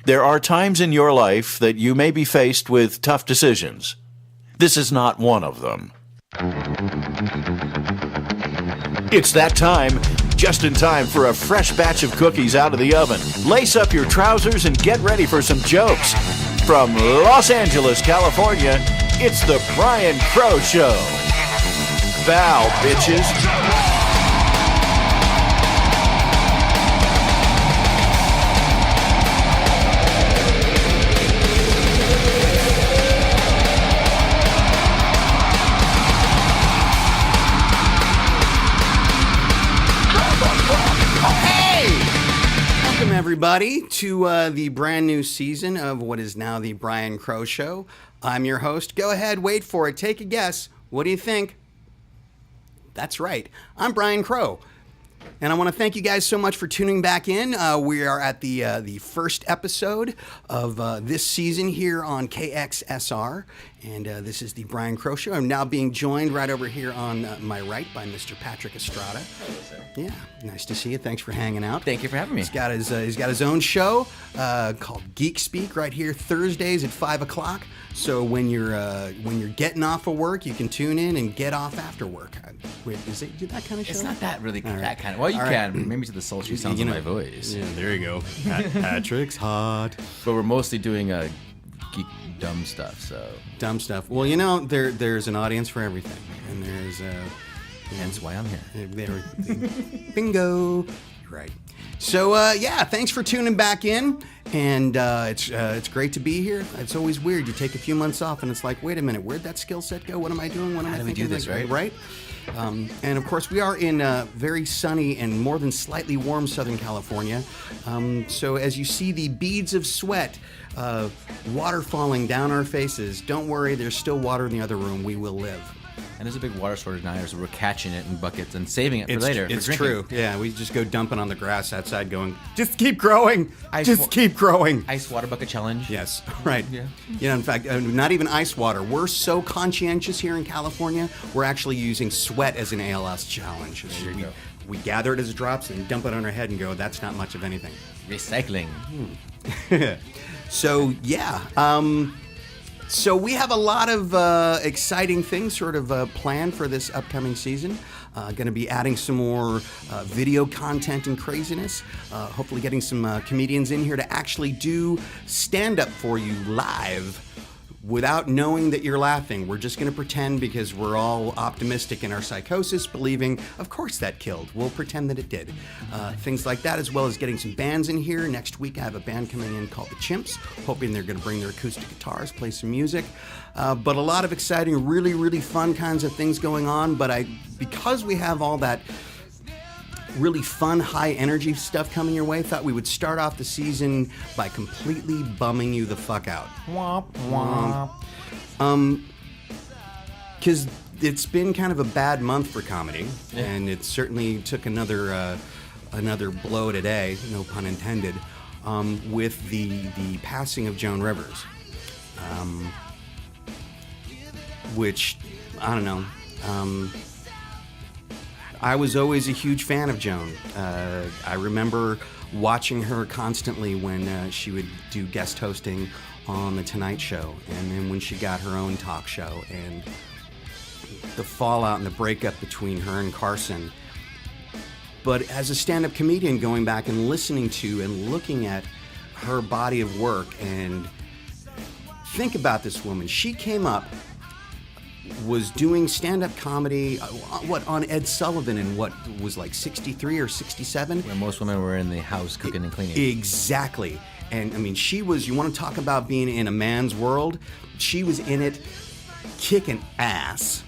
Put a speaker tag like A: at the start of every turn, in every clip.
A: There are times in your life that you may be faced with tough decisions. This is not one of them. It's that time, just in time for a fresh batch of cookies out of the oven. Lace up your trousers and get ready for some jokes. From Los Angeles, California, it's the Brian Crow Show. Bow, bitches.
B: Everybody, to the brand new season of what is now the Brian Crow Show. I'm your host. Go ahead, wait for it. Take a guess. What do you think? That's right. I'm Brian Crow. And I want to thank you guys so much for tuning back in. We are at the first episode of this season here on KXSR. And this is the Brian Crow Show. I'm now being joined right over here on my right by Mr. Patrick Estrada.
C: Hello, sir.
B: Yeah, nice to see you. Thanks for hanging out.
C: Thank you for having me.
B: He's got his own show called Geek Speak right here Thursdays at 5 o'clock. So when you're getting off of work, you can tune in and get off after work. Wait, is it that kind of show?
C: It's not that really
B: All
C: that
B: right.
C: kind of. Well, you
B: All
C: can.
B: right.
C: Maybe to the sultry sounds of my voice.
B: Yeah, there you go. Patrick's hot.
C: But we're mostly doing geek dumb stuff. So
B: Dumb stuff. Well, there's an audience for everything, and there's
C: hence why I'm here.
B: Bingo. Right. So thanks for tuning back in, and it's great to be here. It's always weird. You take a few months off, and it's like, wait a minute, where'd that skill set go? What am I doing? What am I
C: do we
B: thinking?
C: do this, right?
B: Right. And of course, we are in very sunny and more than slightly warm Southern California. So as you see the beads of sweat, water falling down our faces, don't worry, there's still water in the other room. We will live.
C: And there's a big water shortage now, so we're catching it in buckets and saving it for later.
B: It's
C: for drinking.
B: true. Yeah, we just go dumping on the grass outside going, just keep growing.
C: Ice
B: keep growing.
C: Ice water bucket challenge.
B: Yes, right.
C: Yeah.
B: In fact, not even ice water. We're so conscientious here in California, we're actually using sweat as an ALS challenge.
C: There you go.
B: We gather it as drops and dump it on our head and go, that's not much of anything.
C: Recycling.
B: So, yeah. So we have a lot of exciting things sort of planned for this upcoming season. Going to be adding some more video content and craziness. Hopefully getting some comedians in here to actually do stand-up for you live without knowing that you're laughing. We're just going to pretend because we're all optimistic in our psychosis, believing, of course that killed. We'll pretend that it did. Things like that, as well as getting some bands in here. Next week I have a band coming in called The Chimps, hoping they're going to bring their acoustic guitars, play some music. But a lot of exciting, really, really fun kinds of things going on. But because we have all that really fun, high-energy stuff coming your way, thought we would start off the season by completely bumming you the fuck out.
C: Womp womp.
B: Because it's been kind of a bad month for comedy, and it certainly took another blow today, no pun intended, with the passing of Joan Rivers, which, I don't know, I was always a huge fan of Joan. I remember watching her constantly when she would do guest hosting on The Tonight Show, and then when she got her own talk show, and the fallout and the breakup between her and Carson. But as a stand-up comedian, going back and listening to and looking at her body of work, and think about this woman. She came up, was doing stand-up comedy, on Ed Sullivan in what was like 63 or 67?
C: Where most women were in the house cooking and cleaning.
B: Exactly. And I mean, she was, you want to talk about being in a man's world? She was in it kicking ass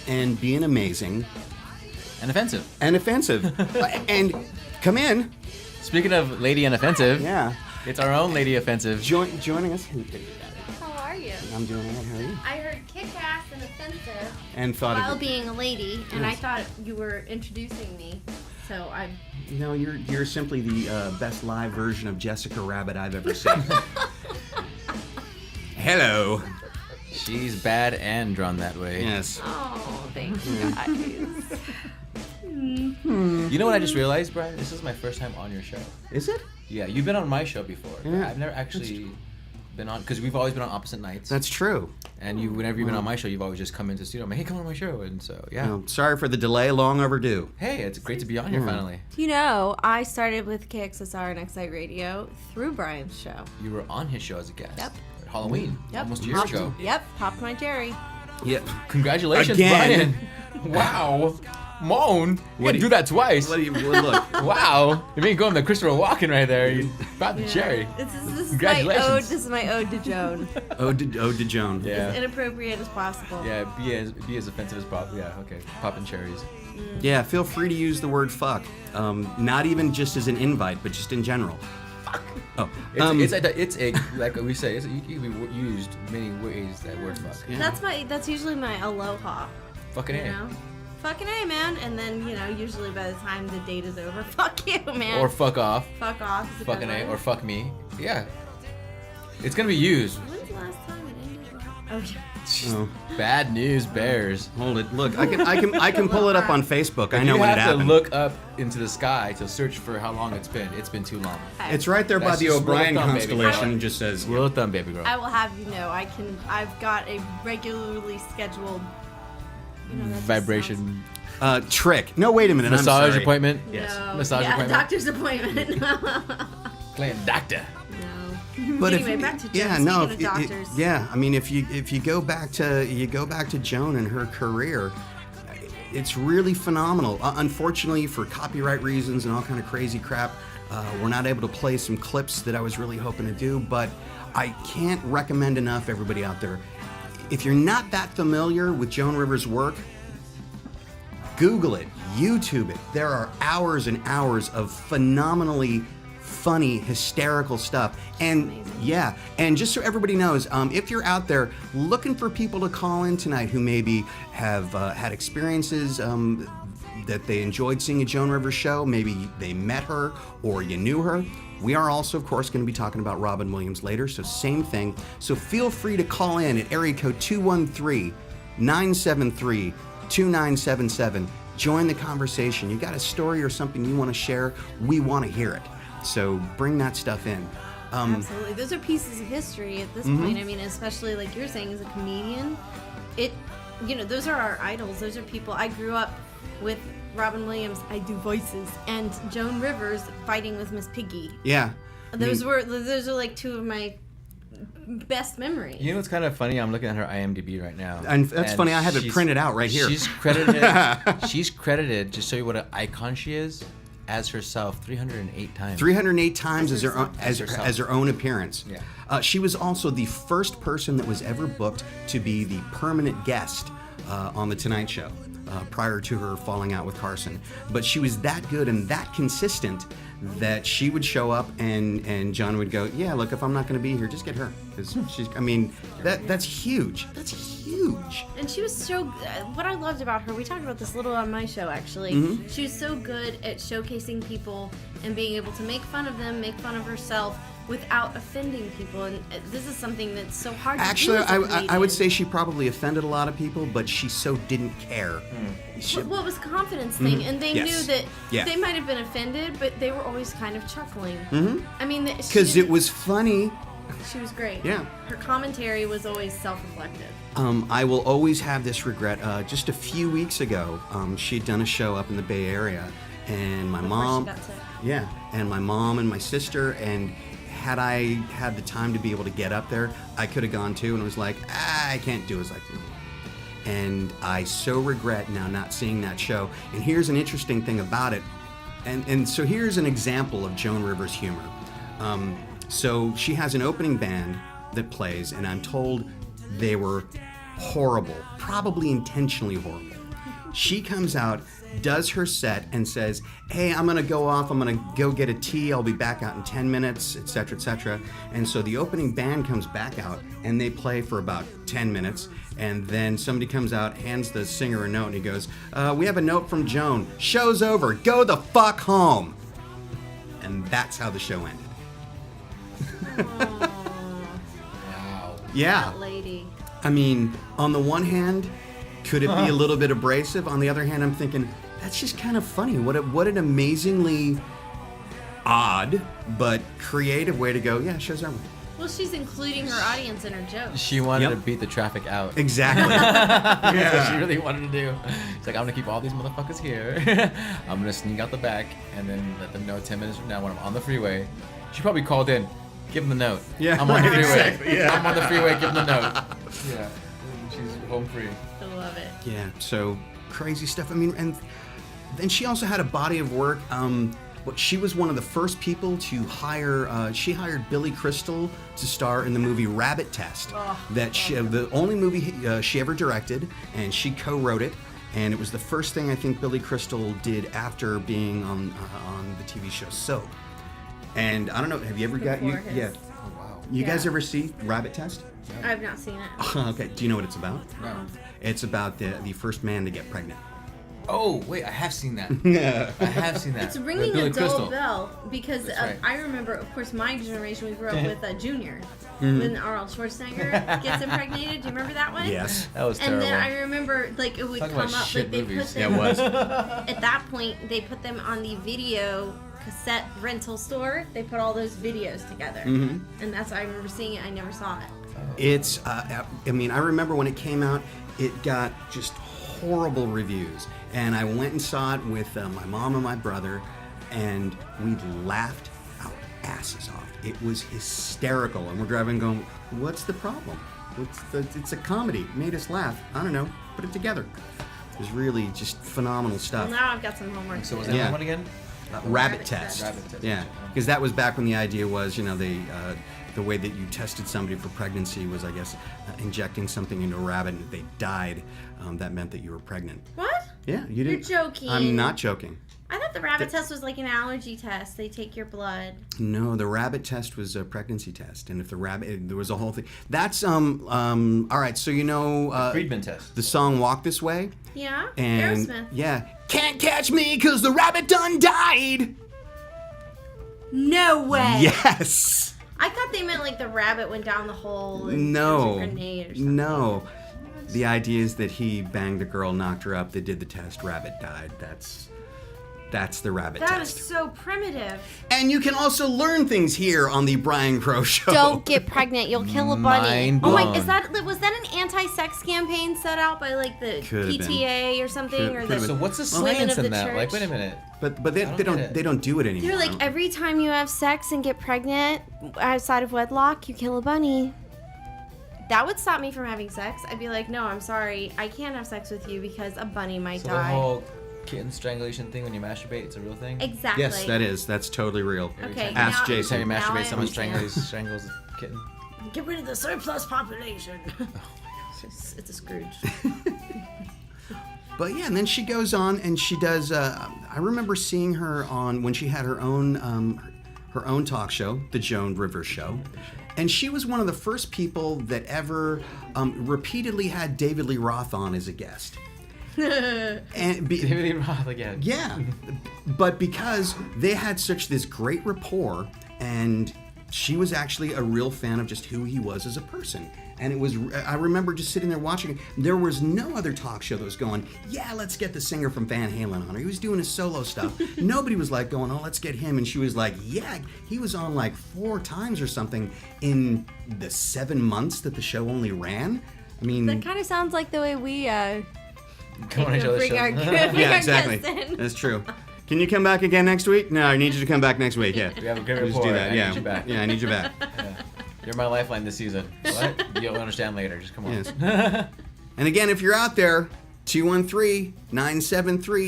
B: and being amazing.
C: And offensive.
B: And come in.
C: Speaking of lady and offensive.
B: Yeah.
C: It's our own lady offensive.
B: Joining us.
D: How are you?
B: I'm doing it. How are you?
D: I heard kick-ass and offensive
B: And thought
D: while
B: of it.
D: being a lady, and I
B: Yes.
D: thought you were introducing me, so I...
B: No, you're simply the best live version of Jessica Rabbit I've ever seen. Hello.
C: She's bad and drawn that way.
B: Yes.
D: Oh, thank you guys.
C: You know what I just realized, Brian? This is my first time on your show.
B: Is it?
C: Yeah, you've been on my show before.
B: Yeah.
C: I've never actually been on, because we've always been on opposite nights.
B: That's true.
C: And whenever you've been on my show, you've always just come into the studio. I'm like, hey, come on my show. And so, yeah.
B: Well, sorry for the delay. Long overdue.
C: Hey, it's great to be on here finally.
E: You know, I started with KXSR and Excite Radio through Brian's show.
C: You were on his show as a guest.
E: Yep.
C: At Halloween.
E: Yep.
C: Almost 2 years ago.
E: Yep, popped my cherry.
B: Yep.
C: Congratulations,
B: Again.
C: Brian. Wow. Moan. You didn't do that twice.
B: Well, look.
C: Wow. You mean going to Christopher Walken right there. You popped the cherry.
E: This is
C: Congratulations.
E: This is my ode to Joan.
B: Ode to Joan.
C: Yeah.
E: As inappropriate as possible.
C: Yeah, be as offensive as possible. Yeah, okay. Popping cherries.
B: Yeah, feel free to use the word fuck. Not even just as an invite, but just in general. Fuck. Oh,
C: It's a like we say. It can be used many ways. That word fuck.
B: Yeah.
E: That's usually my aloha.
C: Fucking
E: You
C: A.
E: know? Fucking A, man. And then, usually by the time the date is over, fuck you, man.
C: Or fuck off.
E: fuck off. is a
C: Fucking
E: good
C: A.
E: one.
C: Or fuck me. Yeah. It's gonna be used.
E: When's the last time it ended? Oh, yeah.
B: Oh,
C: Bad news bears.
B: hold it. Look, I can pull it up on Facebook. I know
C: you
B: when it
C: have to
B: happened.
C: look up into the sky to search for how long it's been. It's been too long.
B: It's right there by
C: That's
B: the
C: just
B: O'Brien
C: rule of thumb, baby.
B: constellation. It just says
C: Rule of thumb, baby girl.
E: I will have you know, I've got a regularly scheduled that just
C: Vibration.
B: trick. No, wait a minute. I'm
C: Massage
B: sorry.
C: appointment.
B: Yes.
E: No.
C: Massage
E: yeah,
C: appointment.
E: doctor's appointment.
C: Playing doctor.
E: No.
B: But
E: anyway,
B: if
E: back to Joan.
B: yeah, no,
E: Speaking of doctors.
B: I mean, if you go back to Joan and her career, it's really phenomenal. Unfortunately, for copyright reasons and all kind of crazy crap, we're not able to play some clips that I was really hoping to do. But I can't recommend enough, everybody out there. If you're not that familiar with Joan Rivers' work, Google it, YouTube it. There are hours and hours of phenomenally funny, hysterical stuff. And yeah, and just so everybody knows, if you're out there looking for people to call in tonight who maybe have had experiences that they enjoyed seeing a Joan Rivers show, maybe they met her or you knew her, we are also, of course, going to be talking about Robin Williams later, so same thing. So feel free to call in at area code 213-973-2977. Join the conversation. You got a story or something you want to share? We want to hear it. So bring that stuff in.
E: Absolutely. Those are pieces of history at this point. I mean, especially like you're saying as a comedian, those are our idols. Those are people. I grew up with Robin Williams, I Do Voices, and Joan Rivers fighting with Miss Piggy.
B: Yeah.
E: Those are like two of my best memories.
C: You know what's kind of funny? I'm looking at her IMDb right now.
B: And that's funny, I have it printed out right here.
C: She's credited, to show you what an icon she is, as herself 308 times.
B: 308 times as
C: herself.
B: her own appearance.
C: Yeah.
B: She was also the first person that was ever booked to be the permanent guest on The Tonight Show prior to her falling out with Carson. But she was that good and that consistent that she would show up and John would go, yeah, look, if I'm not going to be here, just get her. 'Cause that's huge. That's huge.
E: And she was so what I loved about her, we talked about this a little on my show actually. She was so good at showcasing people and being able to make fun of them, make fun of herself without offending people. And this is something that's so hard
B: Actually,
E: to do.
B: I would say she probably offended a lot of people, but she so didn't care.
E: Well, it was a confidence thing, and they
B: Yes.
E: knew that
B: Yeah.
E: they might have been offended, but they were always kind of chuckling. I mean,
B: Because it was funny.
E: she was great.
B: Yeah.
E: Her commentary was always self-reflective.
B: I will always have this regret. Just a few weeks ago, she'd done a show up in the Bay Area, and my
E: Before she
B: mom,
E: got sick.
B: yeah, and my mom and my sister, and had I had the time to be able to get up there, I could have gone too, and it was like, I can't do it. It's like, and I so regret now not seeing that show. And here's an interesting thing about it, and so here's an example of Joan Rivers' humor. So she has an opening band that plays, and I'm told they were horrible, probably intentionally horrible. She comes out, does her set, and says, hey, I'm gonna go off, I'm gonna go get a tea, I'll be back out in 10 minutes, etc., etc. And so the opening band comes back out, and they play for about 10 minutes, and then somebody comes out, hands the singer a note, and he goes, we have a note from Joan, show's over, go the fuck home. And that's how the show ended.
C: Wow.
B: Yeah.
E: That lady.
B: I mean, on the one hand, could it be a little bit abrasive? On the other hand, I'm thinking, that's just kind of funny. What an amazingly odd but creative way to go. Yeah, show's over.
E: Well, she's including her audience in her jokes.
C: She wanted
B: Yep.
C: to beat the traffic out.
B: Exactly.
C: That's what she really wanted to do. She's like, I'm gonna keep all these motherfuckers here. I'm gonna sneak out the back and then let them know 10 minutes from now when I'm on the freeway. She probably called in. Give them the note.
B: Yeah,
C: I'm on the
B: right,
C: freeway.
B: exactly, yeah.
C: I'm on the freeway. Give them the note. Yeah. She's home free.
E: I love it.
B: Yeah, so crazy stuff. I mean, and then she also had a body of work. She was one of the first people to hire. She hired Billy Crystal to star in the movie Rabbit Test. The only movie she ever directed, and she co-wrote it. And it was the first thing I think Billy Crystal did after being on the TV show Soap. And I don't know, have you ever got you?
E: Before his-
B: Yeah.
C: Oh wow.
B: You guys
E: Yeah.
B: ever see Rabbit Test?
E: I've not seen it.
B: Okay. Do you know what it's about?
C: No.
B: It's about the first man to get pregnant.
C: Oh wait, I have seen that. I have seen that.
E: It's
C: With
E: ringing
C: Billy
E: a dull
C: Crystal.
E: bell because
C: That's right.
E: I remember, of course, my generation, we grew up with Junior. When Arnold Schwarzenegger gets impregnated. Do you remember that one?
B: Yes.
C: That was
E: And
C: terrible.
E: then I remember, like, it would
C: Talk
E: come
C: about
E: up,
C: shit
E: like, they
C: movies.
E: put
B: Yeah,
E: them,
B: it was.
E: at that point, they put them on the video cassette rental store. They put all those videos together. And that's why I remember seeing it. I never saw it.
B: It's, I mean, I remember when it came out, it got just horrible reviews. And I went and saw it with my mom and my brother, and we laughed our asses off. It was hysterical. And we're driving going, what's the problem? It's a comedy. It made us laugh. I don't know. Put it together. It was really just phenomenal
E: Well,
B: stuff.
E: now I've got some homework
C: So
E: to
C: was
E: do.
C: that
B: Yeah.
C: one again?
B: Rabbit
E: Rabbit
B: test.
E: test.
C: Rabbit test.
B: Yeah, because that was back when the idea was, the way that you tested somebody for pregnancy was, I guess, injecting something into a rabbit, and if they died, that meant that you were pregnant.
E: What?
B: Yeah, you did.
E: You're joking.
B: I'm not joking.
E: I thought the rabbit test was like an allergy test. They take your blood.
B: No, the rabbit test was a pregnancy test, and if the rabbit, there was a whole thing. That's all right. So
C: Friedman test.
B: the song "Walk This Way,"
E: Yeah?
B: and
E: Aerosmith.
B: yeah, can't catch me 'cause the rabbit done died.
E: No way.
B: Yes.
E: I thought they meant like the rabbit went down the hole and there
B: No.
E: was a grenade or something.
B: No. The idea is that he banged a girl, knocked her up. They did the test. Rabbit died. That's the rabbit
E: That is
B: test.
E: so primitive.
B: And you can also learn things here on the Brian Crow Show.
E: Don't get pregnant. You'll kill a bunny.
C: Mind
E: Oh my!
C: blown.
E: Was that an anti-sex campaign set out by like the
B: Could've been.
E: PTA or something, or
B: Could've
E: the
B: been.
C: So what's the
E: Women
C: science
E: of
C: in
E: the
C: that? Like,
E: church.
C: wait a minute.
B: But
C: I don't get it.
B: they don't do it anymore.
E: They're like every time you have sex and get pregnant outside of wedlock, you kill a bunny. That would stop me from having sex. I'd be like, no, I'm sorry, I can't have sex with you because a bunny might
C: So the
E: die.
C: whole kitten strangulation thing when you masturbate, it's a real thing?
E: Exactly.
B: Yes, that's totally real.
E: Okay.
B: Ask
E: now-
B: Jason.
C: Every time you
E: now I
C: masturbate, someone
E: understand.
C: strangles a kitten.
E: Get rid of the surplus population. It's a Scrooge.
B: But yeah, and then she goes on and she does. I remember seeing her on when she had her own talk show, the Joan Rivers Show, and she was one of the first people that ever repeatedly had David Lee Roth on as a guest. And
C: David Lee Roth again.
B: yeah, but because they had such this great rapport, and she was actually a real fan of just who he was as a person. And it was, I remember just sitting there watching it. There was no other talk show that was going, yeah, let's get the singer from Van Halen on. He was doing his solo stuff. Nobody was like going, oh, let's get him. And she was like, yeah, he was on like 4 times or something in the 7 months that the show only ran. I mean,
E: That kind of sounds like the way we
C: Come on each other's
E: bring our,
C: shows.
E: bring
B: yeah,
E: our
B: exactly.
E: guests in.
B: That's true. Can you come back again next week? No, I need you to come back next week. Yeah.
C: We have a good
B: Just
C: rapport.
B: do that.
C: I
B: Yeah.
C: need you back.
B: Yeah, I need you back.
C: You're my lifeline this season. What? You'll understand later. Just come on.
B: Yes. And again, if you're out there,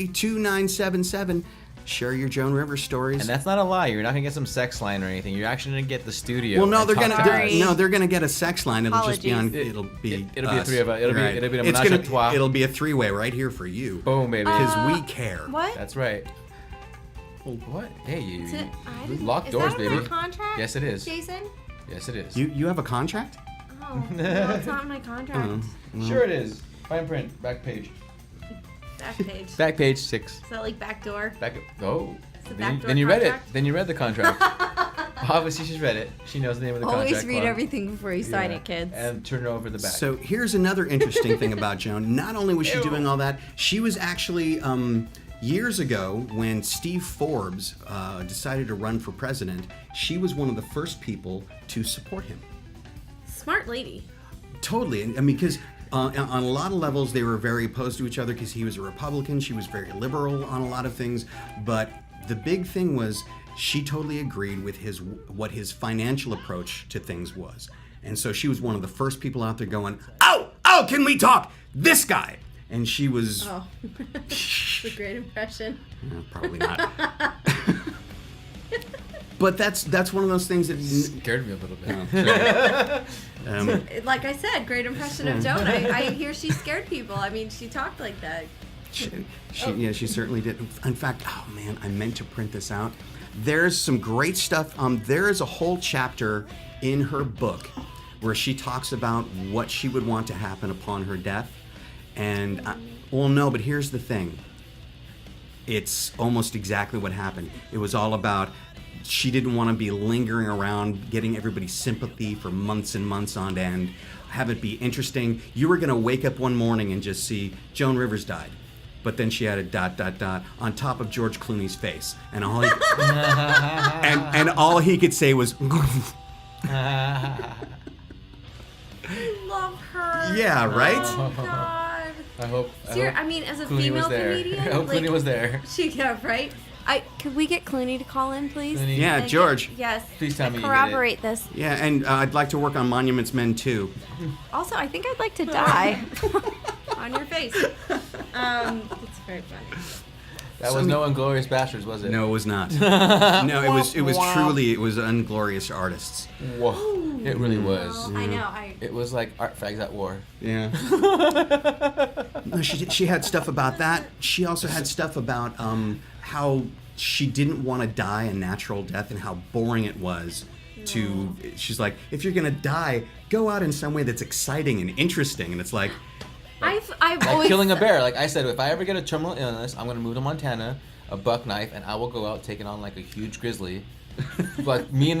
B: 213-973-2977. Share your Joan Rivers stories.
C: And that's not a lie. You're not gonna get some sex line or anything. You're actually gonna get the studio.
B: well, no,
C: and
B: they're
C: talk
B: gonna
C: to
E: Sorry.
C: us.
B: they're gonna get a sex line. It'll just be on.
E: Apologies.
B: It'll be
C: It'll be
B: us.
C: a 3 of us. It'll
B: Right.
C: be a
B: It's
C: menage
B: gonna-
C: a trois.
B: It'll be a 3-way right here for you.
C: Boom, baby.
B: Because we care.
E: What?
C: That's right. What? Hey, you.
E: Is it- I didn't-
C: Locked
E: is
C: doors,
E: that in
C: baby.
E: my contract?
C: Yes, it is.
E: Jason?
C: Yes, it is.
B: You have a contract?
E: Oh, no, it's not in my contract.
C: Sure, it is. Fine print. Back page.
E: Back page.
C: Back page 6.
E: Is that like back door?
C: Back. Oh.
E: the
C: Then,
E: backdoor
C: then you read it.
E: contract?
C: Then you read the contract. Obviously, she's read it. She knows the name of the contract.
E: Always read
C: clause.
E: everything before you sign
C: Yeah.
E: it, kids.
C: And turn it over the back.
B: So here's another interesting thing about Joan. Not only was she doing all that, she was actually Years ago, when Steve Forbes decided to run for president, she was one of the first people to support him.
E: Smart lady.
B: Totally. I mean, because on a lot of levels, they were very opposed to each other because he was a Republican. She was very liberal on a lot of things. But the big thing was she totally agreed with what his financial approach to things was. And so she was one of the first people out there going, oh, can we talk? This guy. And she was...
E: Oh, it's a great impression.
B: Probably not. But that's one of those things that...
C: Scared me a little bit.
E: Like I said, great impression of Joan. I hear she scared people. I mean, she talked like that.
B: Yeah, she certainly did. In fact, oh man, I meant to print this out. There's some great stuff. There is a whole chapter in her book where she talks about what she would want to happen upon her death. And, well, no, but here's the thing. It's almost exactly what happened. It was all about she didn't want to be lingering around getting everybody's sympathy for months and months on end, have it be interesting. You were going to wake up one morning and just see Joan Rivers died. But then she had a ... on top of George Clooney's face. And all he, and all he could say was...
E: I love her.
B: Yeah, right?
E: Oh, God.
C: I hope
E: I mean, as a
C: Clooney
E: female
C: was there.
E: comedian,
C: I hope Clooney was there.
E: Right? Could we get Clooney to call in, please?
C: Clooney.
B: Yeah,
E: And
B: George.
E: Yes.
C: Please tell me you did it.
E: corroborate this.
B: Yeah, and I'd like to work on Monuments Men too.
E: Also, I think I'd like to die on your face. It's very funny.
C: That was no Inglorious Bastards, was it?
B: No, it was not. No, it was truly, it was Unglorious Artists.
C: Whoa. It really was.
E: I know.
C: It was like art fags at war.
B: Yeah. No, she had stuff about that. She also had stuff about how she didn't want to die a natural death and how boring it was to... She's like, if you're going to die, go out in some way that's exciting and interesting. And it's like...
E: I've
C: Like
E: always
C: killing a bear. Like I said, if I ever get a terminal illness, I'm going to move to Montana, a buck knife, and I will go out taking on like a huge grizzly. But me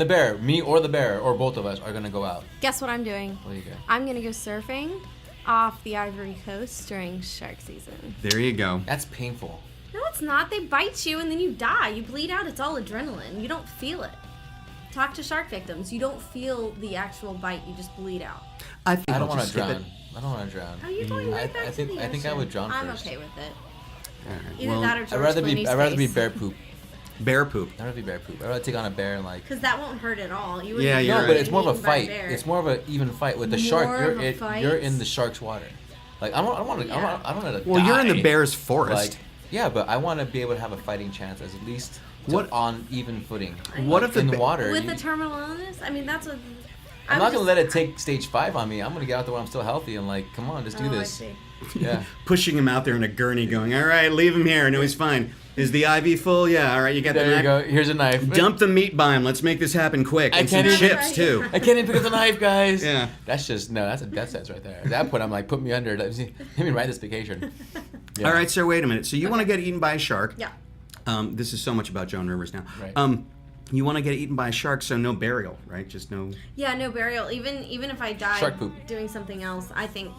C: or the bear, or both of us, are going to go out.
E: Guess what I'm doing?
C: What do you got?
E: I'm gonna go surfing off the Ivory Coast during shark season.
B: There you go.
C: That's painful.
E: No, it's not. They bite you and then you die. You bleed out. It's all adrenaline. You don't feel it. Talk to shark victims. You don't feel the actual bite. You just bleed out.
B: I think
C: I don't
B: I'll
C: want
B: just
C: to
B: skip
C: drown. I don't want to drown.
E: Are you going right back
C: I
E: to
C: think
E: the ocean?
C: I think I would drown
E: I'm
C: first.
E: okay with it.
B: All right,
E: Either
B: well,
E: that or George
C: I'd rather be
E: face.
C: bear poop.
B: Bear poop.
C: I'd rather be bear poop. I'd rather take on a bear and like.
E: Because that won't hurt at all. You
B: Yeah,
E: wouldn't
B: you're
C: No,
B: right.
C: but it's more of a
E: eaten by
C: fight.
E: bear.
C: It's more of an even fight with the
E: More
C: shark.
E: of a fight?
C: You're in the shark's water. Like I don't want to. I don't want to.
B: Well, you're in the bear's forest.
C: Like, yeah, but I want to be able to have a fighting chance, as at least on even footing.
B: What if
C: in
B: the
C: the water?
E: With a terminal illness? I mean, that's what...
C: I'm not gonna let it take stage 5 on me. I'm gonna get out there when I'm still healthy and like, come on, just do
E: I
C: this.
E: see.
C: Yeah.
B: pushing him out there in a gurney going, all right, leave him here. No, he's fine. Is the IV full? Yeah, all right, you got the
C: There you
B: knife.
C: go. Here's a knife.
B: Dump the meat by him. Let's make this happen quick.
C: I
B: And some
C: can't even-
B: chips, too.
C: I can't even pick up the knife, guys.
B: Yeah.
C: That's just that's a death sentence right there. At that point, I'm like, put me under. Let me write this vacation. Yeah.
B: All right, so wait a minute. So you want to get eaten by a shark.
E: Yeah.
B: This is so much about Joan Rivers now.
C: Right.
B: You want to get eaten by a shark, so no burial, right? Just no...
E: Yeah, no burial. Even if I die
C: Shark poop.
E: doing something else, I think,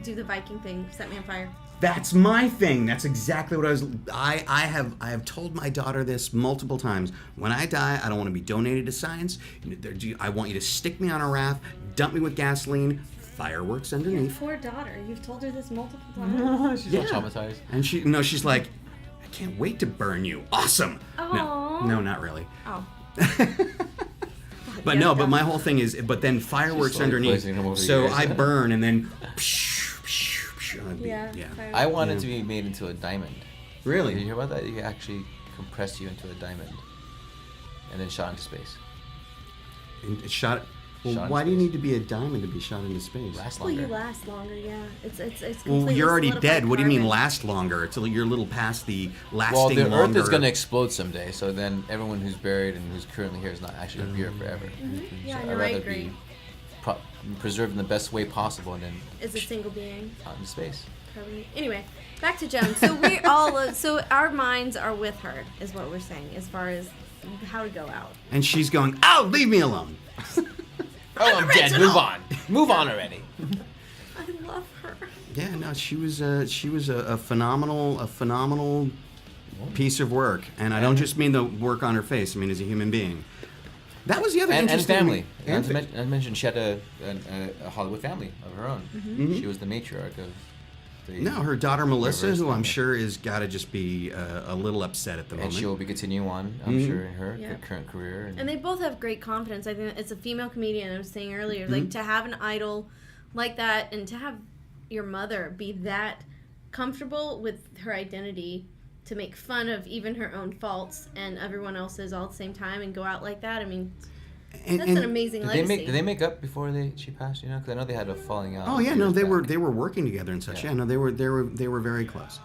E: do the Viking thing, set me on fire.
B: That's my thing. That's exactly what I have told my daughter this multiple times. When I die, I don't want to be donated to science. I want you to stick me on a raft, dump me with gasoline, fireworks underneath.
E: Poor daughter. You've told her this multiple times.
C: She's all traumatized.
B: And she's like, I can't wait to burn you. Awesome. No, not really.
E: Oh.
B: But
E: Yeah,
B: no, but
E: yeah.
B: my whole thing is, but then fireworks
C: slowly
B: underneath.
C: poisoning him over the
B: So
C: years.
B: I burn and then.
E: Yeah.
B: Yeah.
E: fire.
C: I want it to be made into a diamond. Did you
B: Really?
C: hear about that? You can actually compress you into a diamond, and then shot into space.
B: And it shot. Well,
C: Shot in
B: why do you
C: space.
B: need to be a diamond to be shot into space?
C: Last
E: Well,
C: longer.
E: you last longer, yeah. It's
B: Well,
E: completely
B: you're already
E: solidified
B: dead. What do you mean
E: carbon.
B: last longer? It's you're a little past the lasting
C: Well, the
B: longer.
C: Earth is going to explode someday, so then everyone who's buried and who's currently here is not actually going to be here forever.
E: Yeah,
C: So
E: no,
C: I'd
E: I
C: rather
E: agree.
C: be preserved in the best way possible and then
E: Is a single being.
C: out into space.
E: Carbon. Anyway, back to Joan. So we're all, so our minds are with her, is what we're saying, as far as how to go out.
B: And she's going, "Oh, leave me alone."
C: Oh, I'm dead. Move on. Move on already.
E: I love her.
B: Yeah, no, she was a phenomenal piece of work. And I don't just mean the work on her face. I mean as a human being. That was the other
C: and
B: interesting...
C: family.
B: And
C: I mentioned she had a Hollywood family of her own.
B: Mm-hmm.
C: She was the matriarch of the...
B: No, her daughter Melissa,
C: Rivers
B: who I'm
C: family.
B: sure is got to just be a little upset at the
C: And
B: moment.
C: she will be continuing on, I'm sure, in her
E: Yeah.
C: current career.
E: And they both have great confidence. I think it's a female comedian. I was saying earlier, like to have an idol like that, and to have your mother be that comfortable with her identity, to make fun of even her own faults and everyone else's all at the same time, and go out like that. I mean, that's an amazing legacy.
C: Did they make up before she passed? You know, because I know they had a falling out.
B: Oh yeah, no,
C: years
B: they
C: back.
B: were working together and such.
C: Yeah.
B: Yeah, no, they were very close.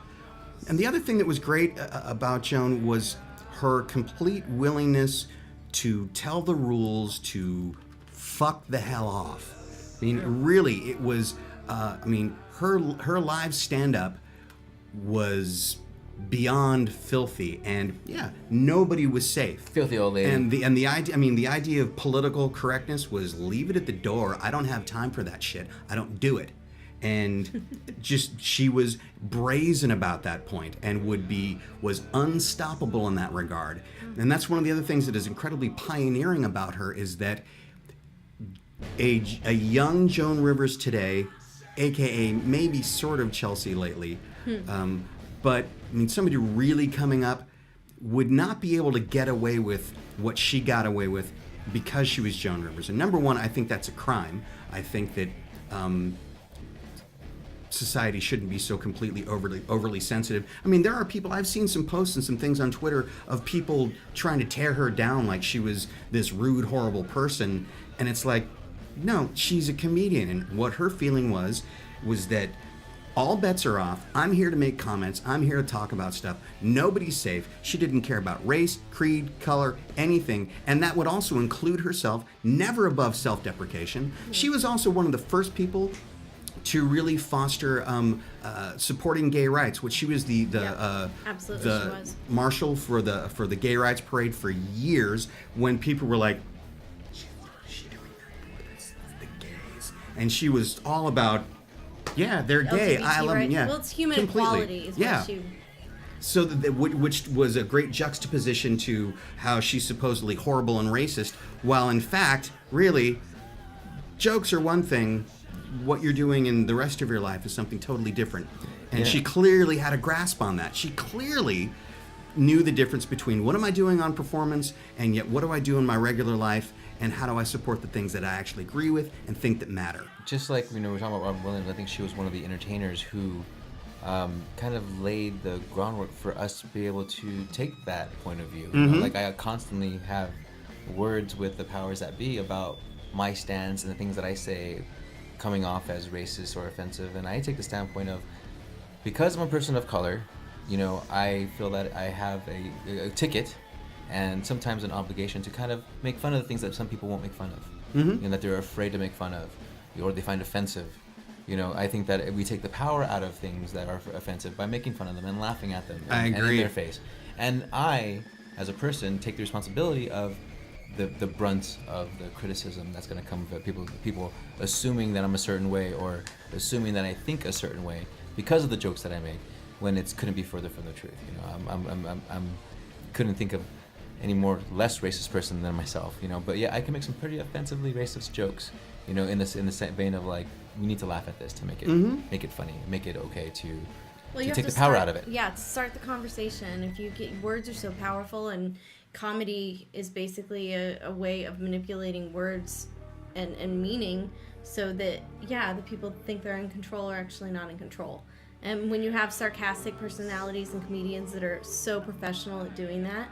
B: And the other thing that was great about Joan was her complete willingness to tell the rules, to fuck the hell off. I mean, really, it was. I mean, her live stand-up was beyond filthy, and yeah, nobody was safe.
C: Filthy old lady.
B: And the idea, I mean, the idea of political correctness was leave it at the door. I don't have time for that shit. I don't do it. And just she was brazen about that point, and was unstoppable in that regard. And that's one of the other things that is incredibly pioneering about her, is that a young Joan Rivers today, aka maybe sort of Chelsea lately, but I mean, somebody really coming up would not be able to get away with what she got away with because she was Joan Rivers. And number one, I think that's a crime. I think that society shouldn't be so completely overly sensitive. I mean, there are people, I've seen some posts and some things on Twitter of people trying to tear her down like she was this rude, horrible person. And it's like, no, she's a comedian. And what her feeling was that all bets are off. I'm here to make comments. I'm here to talk about stuff. Nobody's safe. She didn't care about race, creed, color, anything. And that would also include herself, never above self-deprecation. She was also one of the first people to really foster supporting gay rights, which she was
E: absolutely, she was.
B: marshal for the gay rights parade for years, when people were like, what is she doing there? It's the gays. And she was all about, yeah, they're gay.
E: LGBT
B: I love them.
E: rights.
B: Yeah,
E: Well, it's human
B: completely.
E: equality is
B: Yeah.
E: what she...
B: So which was a great juxtaposition to how she's supposedly horrible and racist, while in fact, really, jokes are one thing. What you're doing in the rest of your life is something totally different. And
C: Yeah.
B: she clearly had a grasp on that. She clearly knew the difference between what am I doing on performance, and yet what do I do in my regular life, and how do I support the things that I actually agree with and think that matter.
C: Just like, you know, we're talking about Robin Williams, I think she was one of the entertainers who kind of laid the groundwork for us to be able to take that point of view. You know, like, I constantly have words with the powers that be about my stance and the things that I say coming off as racist or offensive, and I take the standpoint of, because I'm a person of color, you know, I feel that I have a ticket and sometimes an obligation to kind of make fun of the things that some people won't make fun of, and that they're afraid to make fun of, or they find offensive. You know, I think that we take the power out of things that are offensive by making fun of them and laughing at them and in their face. And I, as a person, take the responsibility of the brunt of the criticism that's going to come from people assuming that I'm a certain way, or assuming that I think a certain way because of the jokes that I make, when it couldn't be further from the truth. You know, I'm couldn't think of any more less racist person than myself. You know, but yeah, I can make some pretty offensively racist jokes. You know, in the vein of like, we need to laugh at this to make it funny, make it okay to take the power out of it.
E: Yeah, to start the conversation. If you get, words are so powerful, and comedy is basically a way of manipulating words and meaning, so that, yeah, the people think they're in control are actually not in control. And when you have sarcastic personalities and comedians that are so professional at doing that,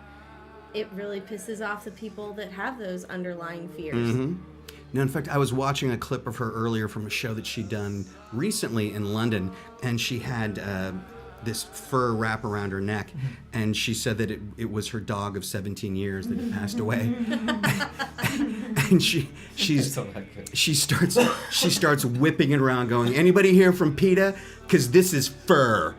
E: it really pisses off the people that have those underlying fears.
B: No, in fact, I was watching a clip of her earlier from a show that she'd done recently in London, and she had this fur wrap around her neck, and she said that it was her dog of 17 years that had passed away. And she starts whipping it around, going, "Anybody here from PETA? Because this is fur."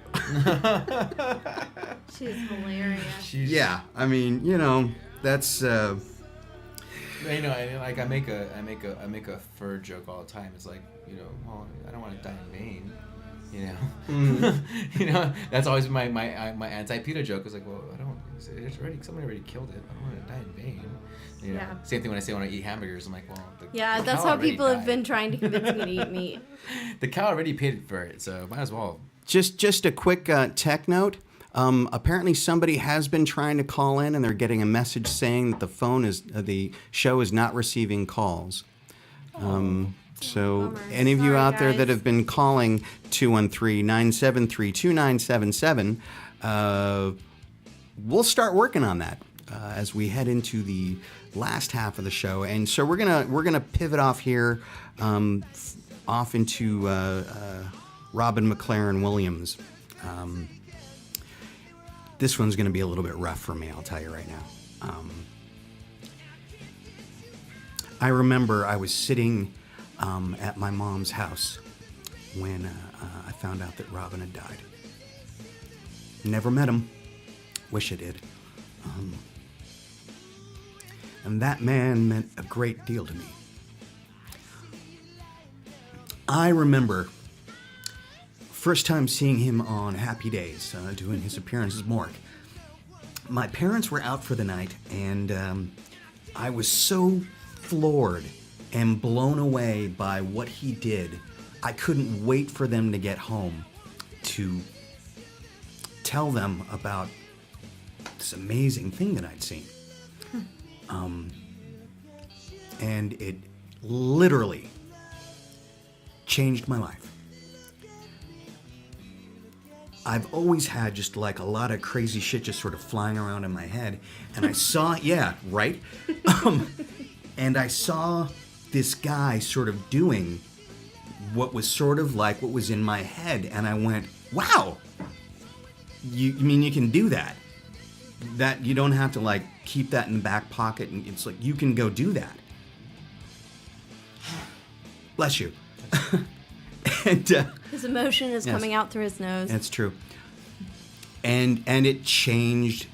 E: She's hilarious.
B: Yeah, I mean, you know, that's.
C: You know, like I make a fur joke all the time. It's like, you know, well, I don't want to die in vain. You know,
B: Mm-hmm.
C: you know, that's always my anti-PETA joke. Is like, well, somebody already killed it. I don't want to die in vain. You know?
E: Yeah.
C: Same thing when I say when I eat hamburgers. I'm like, well, the
E: That's
C: cow
E: how
C: already
E: people have
C: died.
E: been trying to convince me to eat meat.
C: The cow already paid for it, so might as well.
B: Just a quick tech note. Apparently, somebody has been trying to call in, and they're getting a message saying that the show is not receiving calls. So,
E: Bummer.
B: any of you
E: Sorry,
B: out there
E: guys.
B: that have been calling 213-973-2977, we'll start working on that as we head into the last half of the show. And so we're gonna pivot off here, off into Robin Mclaren Williams. This one's going to be a little bit rough for me, I'll tell you right now. I remember I was sitting at my mom's house when I found out that Robin had died. Never met him. Wish I did. And that man meant a great deal to me. I remember first time seeing him on Happy Days, doing his appearance as Mork. My parents were out for the night, and I was so floored and blown away by what he did. I couldn't wait for them to get home to tell them about this amazing thing that I'd seen. And it literally changed my life. I've always had just like a lot of crazy shit just sort of flying around in my head. And I saw, yeah, right? And I saw this guy sort of doing what was sort of like what was in my head. And I went, wow, you mean you can do that? That you don't have to like keep that in the back pocket. And it's like, you can go do that. Bless you. And
E: His emotion is
B: Yes.
E: coming out through his nose.
B: that's true. And it changed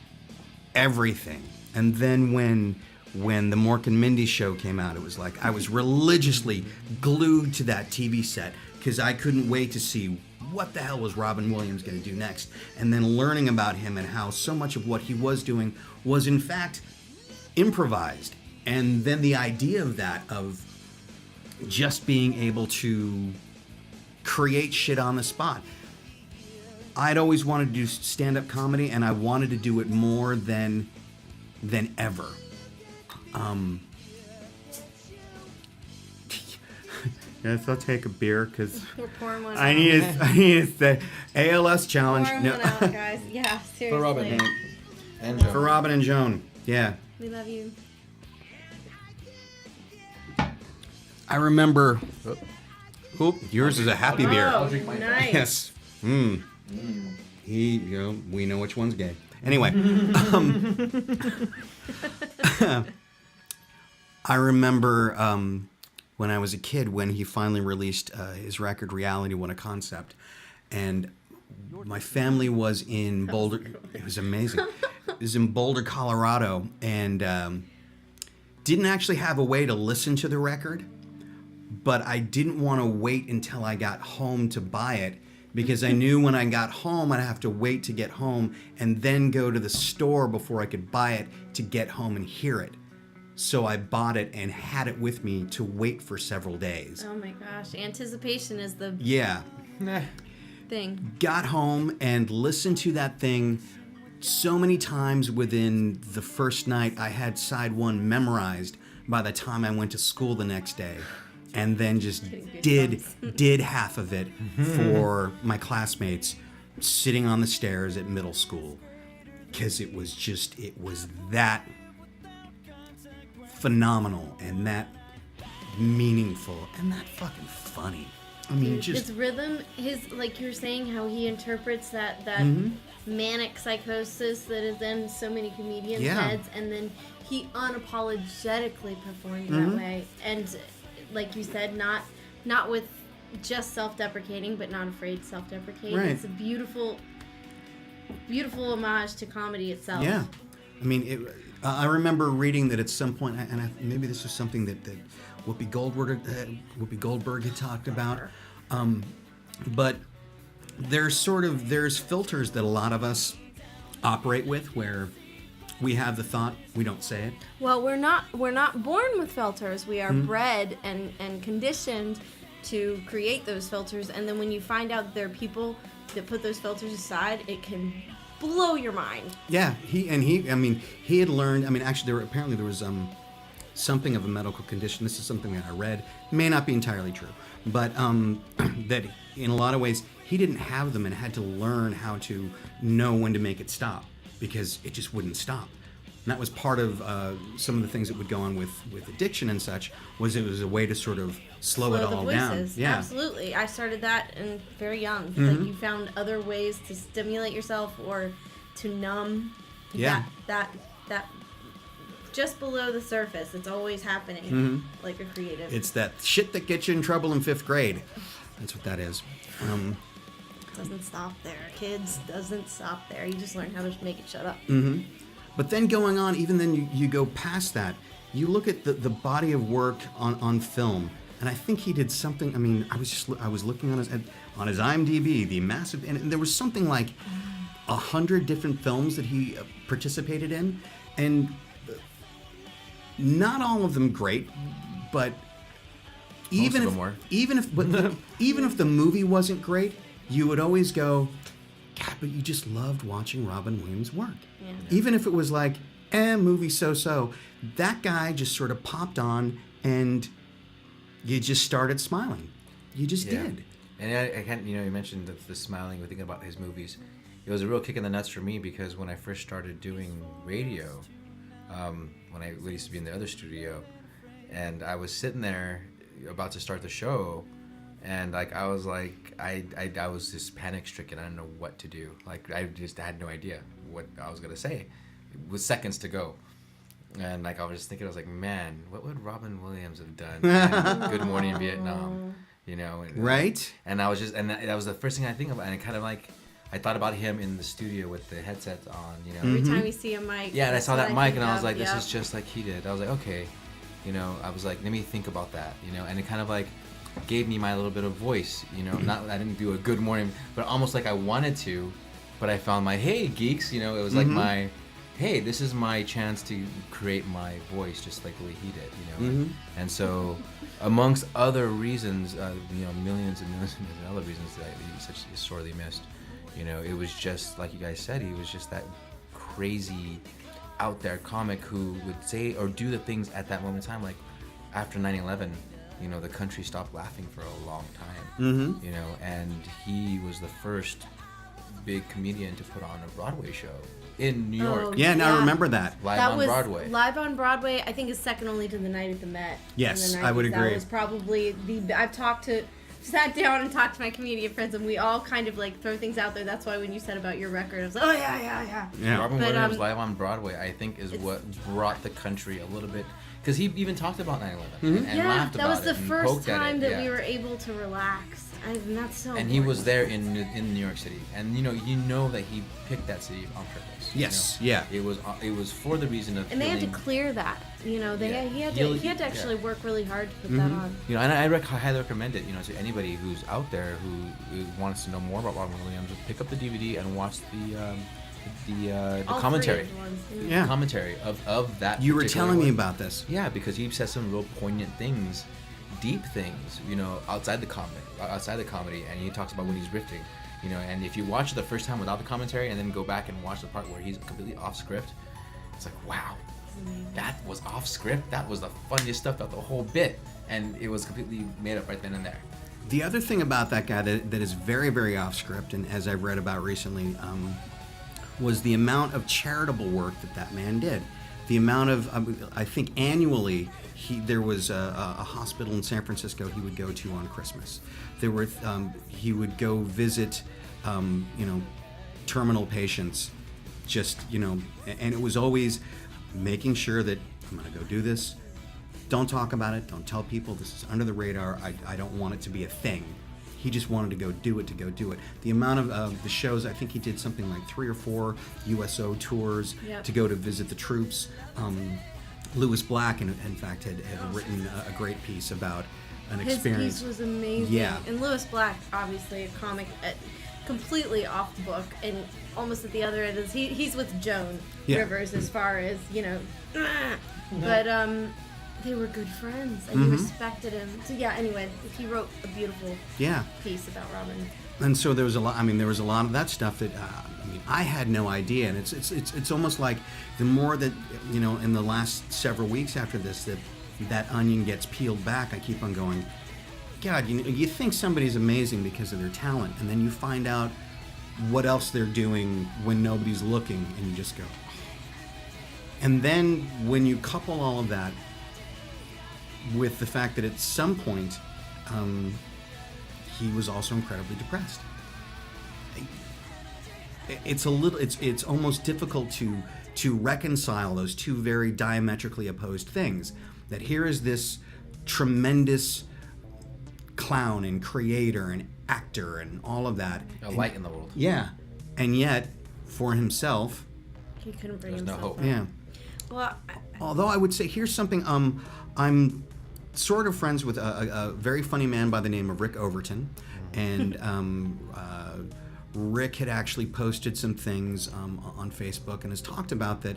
B: everything. And then when the Mork and Mindy show came out, it was like I was religiously glued to that TV set because I couldn't wait to see what the hell was Robin Williams going to do next. And then learning about him and how so much of what he was doing was in fact improvised. And then the idea of that, of just being able to create shit on the spot. I'd always wanted to do stand-up comedy, and I wanted to do it more than ever. Yes, I'll take a beer because
E: We're pouring one
B: I
E: out.
B: need the ALS challenge.
E: Pouring
B: No.
E: one out, guys. Yeah, seriously.
C: For Robin and Joan.
B: For Robin and Joan. Yeah.
E: We love you.
B: I remember. Oop, yours is a happy beer.
E: Oh,
C: drink mine.
E: nice.
B: Yes. We know which one's gay. Anyway, I remember when I was a kid when he finally released his record "Reality What a Concept," and my family was in Boulder. It was amazing. It was in Boulder, Colorado, and didn't actually have a way to listen to the record. But I didn't want to wait until I got home to buy it because I knew when I got home I'd have to wait to get home and then go to the store before I could buy it to get home and hear it. So I bought it and had it with me to wait for several days.
E: Oh my gosh. Anticipation is the
B: Yeah.
E: thing.
B: Got home and listened to that thing so many times within the first night. I had side one memorized by the time I went to school the next day. And then just did half of it for my classmates sitting on the stairs at middle school. Because it was that phenomenal and that meaningful and that fucking funny. I mean, just
E: his rhythm, his, like you're saying, how he interprets that manic psychosis that is in so many comedians'
B: Yeah.
E: heads, and then he unapologetically performed that way. And like you said, not with just self-deprecating, but not afraid to self-deprecate.
B: Right.
E: It's a beautiful homage to comedy itself.
B: yeah. I mean, I remember reading that at some point, and maybe this was something that Whoopi Goldberg had talked about, but there's filters that a lot of us operate with where we have the thought, we don't say it.
E: Well, we're not born with filters. We are bred and conditioned to create those filters, and then when you find out there are people that put those filters aside, it can blow your mind.
B: Yeah, he had learned. I mean, actually, there was something of a medical condition. This is something that I read. May not be entirely true, but that in a lot of ways he didn't have them and had to learn how to know when to make it stop because it just wouldn't stop. And that was part of some of the things that would go on with addiction and such. Was it was a way to sort of slow it all
E: the voices.
B: down. Yeah,
E: Absolutely. I started that very young.
B: Mm-hmm.
E: Like you found other ways to stimulate yourself or to numb.
B: Yeah.
E: That just below the surface. It's always happening. Like a creative.
B: It's that shit that gets you in trouble in 5th grade. That's what that is.
E: Doesn't stop there, kids. Doesn't stop there. You just learn how to make it shut up.
B: But then going on, even then you go past that. You look at the body of work on film, and I think he did something. I mean, I was looking on his IMDb, the massive, and there was something like 100 different films that he participated in, and not all of them great, but even if the movie wasn't great, you would always go, God, but you just loved watching Robin Williams work.
E: Yeah.
B: Even if it was like, movie so-so, that guy just sort of popped on and you just started smiling. You just did.
C: And I can't, you mentioned the smiling, thinking about his movies. It was a real kick in the nuts for me because when I first started doing radio, when I used to be in the other studio, and I was sitting there about to start the show, and I was just panic stricken. I didn't know what to do. Like I just had no idea what I was gonna say. It was seconds to go, and I was just thinking, I was like, man, what would Robin Williams have done? in Good Morning Vietnam,
B: Right.
C: And I was just, and that was the first thing I think about, and it kind of I thought about him in the studio with the headsets on,
E: Every time you see a mic.
C: Yeah, and I saw that mic, and I was like, this
E: Yep.
C: is just like he did. I was like, okay, I was like, let me think about that, and it kind of gave me my little bit of voice, not I didn't do a good morning, but almost like I wanted to, but I found my, hey geeks, it was like my, hey, this is my chance to create my voice just like the way he did, and so amongst other reasons, millions and millions of other reasons that he such sorely missed, it was just like you guys said, he was just that crazy out there comic who would say or do the things at that moment in time, like after 9/11, the country stopped laughing for a long time, and he was the first big comedian to put on a Broadway show in New York.
B: Yeah, now I remember that.
C: Live on Broadway.
E: Live on Broadway, I think, is second only to the Night at the Met.
B: Yes,
E: in the 90s.
B: I would agree.
E: That was probably sat down and talked to my comedian friends, and we all kind of throw things out there. That's why when you said about your record, I was like, oh yeah.
C: Robin Williams Live on Broadway, I think, is what brought the country a little bit, because he even talked about 9/11 and laughed about it.
E: That was the
C: and
E: first
C: poked at
E: time
C: it.
E: that we were able to relax. And that's so
C: And he was there in New York City, and you know that he picked that city on purpose.
B: Yes, yeah.
C: It was for the reason of.
E: And they had to clear that. He had to actually work really hard to put that on.
C: And I highly recommend it. To anybody who's out there who wants to know more about Robin Williams, pick up the DVD and watch the
E: All
C: commentary.
E: three at once.
B: Yeah.
C: Commentary of that.
B: You were
C: particular
B: telling me
C: one.
B: about this.
C: Yeah, because he says some real poignant things, deep things, outside the comedy, and he talks about when he's riffing, and if you watch it the first time without the commentary and then go back and watch the part where he's completely off script, it's like, wow, that was off script. That was the funniest stuff about the whole bit, and it was completely made up right then and there.
B: The other thing about that guy that is very, very off script, and as I've read about recently, was the amount of charitable work that man did. The amount of, I think annually, there was a hospital in San Francisco he would go to on Christmas. There were, he would go visit, terminal patients, and it was always making sure that I'm going to go do this. Don't talk about it. Don't tell people. This is under the radar. I don't want it to be a thing. He just wanted to go do it. The amount of the shows, I think he did something like 3 or 4 USO tours to go to visit the troops. Lewis Black, in fact, had written a great piece about an experience.
E: His piece was amazing.
B: Yeah.
E: And Lewis Black, obviously a completely off the book, and almost at the other end is he's with Joan
B: Yeah.
E: Rivers as far as, but they were good friends, and he respected him. So yeah, anyway, he wrote a beautiful
B: Yeah.
E: piece about Robin.
B: And so there was a lot. I mean, there was a lot of that stuff that I had no idea. And it's almost like the more that in the last several weeks after this that onion gets peeled back, I keep on going, God, you think somebody's amazing because of their talent, and then you find out what else they're doing when nobody's looking, and you just go. And then when you couple all of that with the fact that at some point he was also incredibly depressed. It's almost difficult to reconcile those two very diametrically opposed things. That here is this tremendous clown and creator and actor and all of that.
C: A light in the world.
B: Yeah. And yet, for himself,
E: He couldn't bring
C: There's no
E: himself
C: hope.
E: out.
B: yeah.
E: Well,
B: Although I would say, here's something, I'm sort of friends with a very funny man by the name of Rick Overton, and Rick had actually posted some things on Facebook and has talked about that